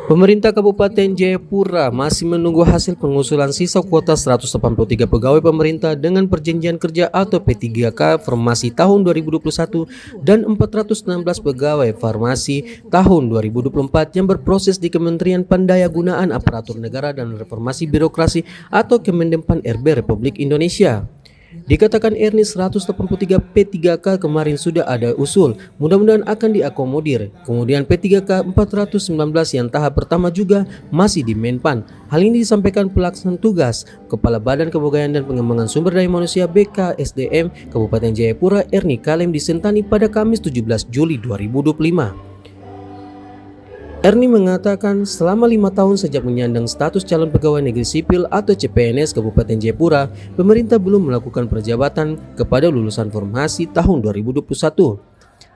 Pemerintah Kabupaten Jayapura masih menunggu hasil pengusulan sisa kuota 183 pegawai pemerintah dengan perjanjian kerja atau P3K formasi tahun 2021 dan 416 pegawai farmasi tahun 2024 yang berproses di Kementerian Pendayagunaan Aparatur Negara dan Reformasi Birokrasi atau Kemendepan RB Republik Indonesia. Dikatakan Erni 183 P3K kemarin sudah ada usul, mudah-mudahan akan diakomodir. Kemudian P3K 419 yang tahap pertama juga masih di Menpan. Hal ini disampaikan pelaksana tugas Kepala Badan Kepegawaian dan Pengembangan Sumber Daya Manusia BKSDM Kabupaten Jayapura Erni Kalem di Sentani pada Kamis 17 Juli 2025. Erni mengatakan selama 5 tahun sejak menyandang status calon pegawai negeri sipil atau CPNS Kabupaten Jayapura, pemerintah belum melakukan perjabatan kepada lulusan formasi tahun 2021.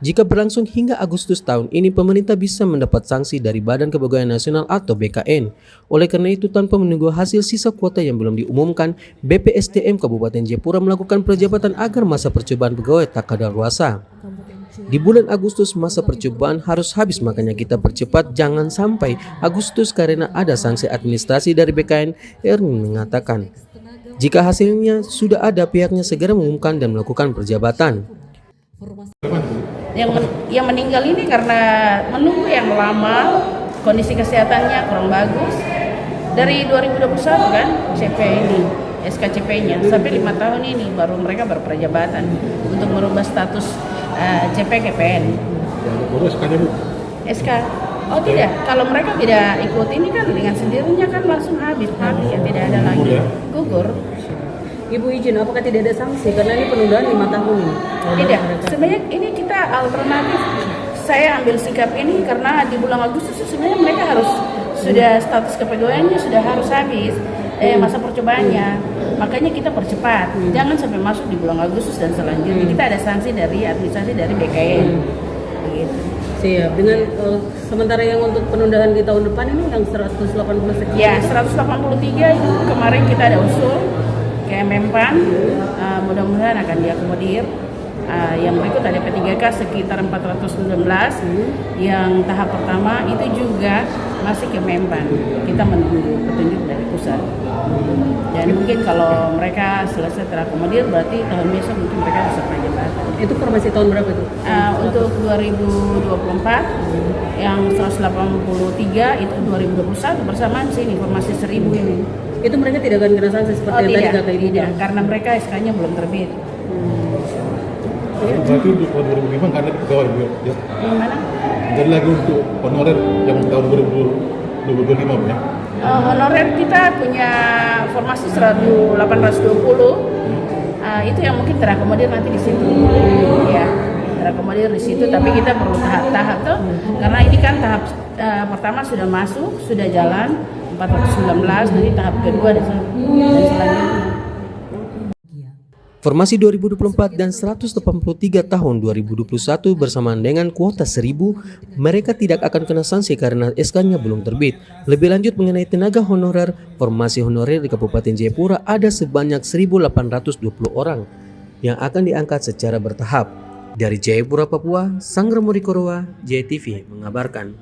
Jika berlangsung hingga Agustus tahun ini, pemerintah bisa mendapat sanksi dari Badan Kepegawaian Nasional atau BKN. Oleh karena itu, tanpa menunggu hasil sisa kuota yang belum diumumkan, BPSDM Kabupaten Jayapura melakukan perjabatan agar masa percobaan pegawai tak kadaluarsa. Di bulan Agustus masa percobaan harus habis, makanya kita percepat jangan sampai Agustus karena ada sanksi administrasi dari BKN. Erni mengatakan jika hasilnya sudah ada, pihaknya segera mengumumkan dan melakukan perjabatan. Yang meninggal ini karena menunggu yang lama, kondisi kesehatannya kurang bagus. Dari 2021 kan CP ini SKCP-nya sampai 5 tahun ini baru mereka berperjabatan untuk merubah status CP KPN. SK-nya Bu? SK? Oh tidak, kalau mereka tidak ikut ini kan dengan sendirinya kan langsung habis ya, tidak ada lagi. Gugur. Ibu izin, apakah tidak ada sanksi? Karena ini penundaan 5 tahun ini. Tidak, sebenarnya ini kita alternatif. Saya ambil sikap ini karena di bulan Agustus sebenarnya mereka harus sudah status kepegawaiannya sudah harus habis masa percobaannya. Makanya kita percepat, jangan sampai masuk di bulan Agustus dan selanjutnya. Kita ada sanksi dari administrasi dari BKN. Gitu. Siap. Dengan sementara yang untuk penundaan di tahun depan ini yang 180 sekian. Ya, 183 itu kemarin kita ada usul ke Menpan, mudah-mudahan akan diakomodir. Yang berikut ada P3K sekitar 419, yang tahap pertama itu juga masih ke Menpan. Kita menunggu petunjuk dari pusat. Dan mungkin kalau mereka selesai terakomodir, berarti tahun besok mungkin mereka bisa perjabatan. Itu formasi tahun berapa itu? Untuk 2024, yang 183 itu 2021 bersamaan sini formasi 1000 ini. Itu mereka tidak akan kena sanksi seperti yang tadi kata Ibu? Tidak, karena mereka SK-nya belum terbit. Berarti untuk tahun 2005 karena pegawai ya? Gimana? Jadi lagi untuk honorer yang tahun 2025 ya? Honorer kita punya formasi 1820, itu yang mungkin terakomodir nanti di situ. Ya, terakomodir di situ, tapi kita perlu tahap-tahap tuh, karena ini kan tahap pertama sudah masuk, sudah jalan 419, nanti tahap kedua dan selanjutnya. Formasi 2024 dan 183 tahun 2021 bersamaan dengan kuota 1000, mereka tidak akan kena sanksi karena SK-nya belum terbit. Lebih lanjut mengenai tenaga honorer, formasi honorer di Kabupaten Jayapura ada sebanyak 1.820 orang yang akan diangkat secara bertahap. Dari Jayapura, Papua, Sanggra Murikorowa, JTV mengabarkan.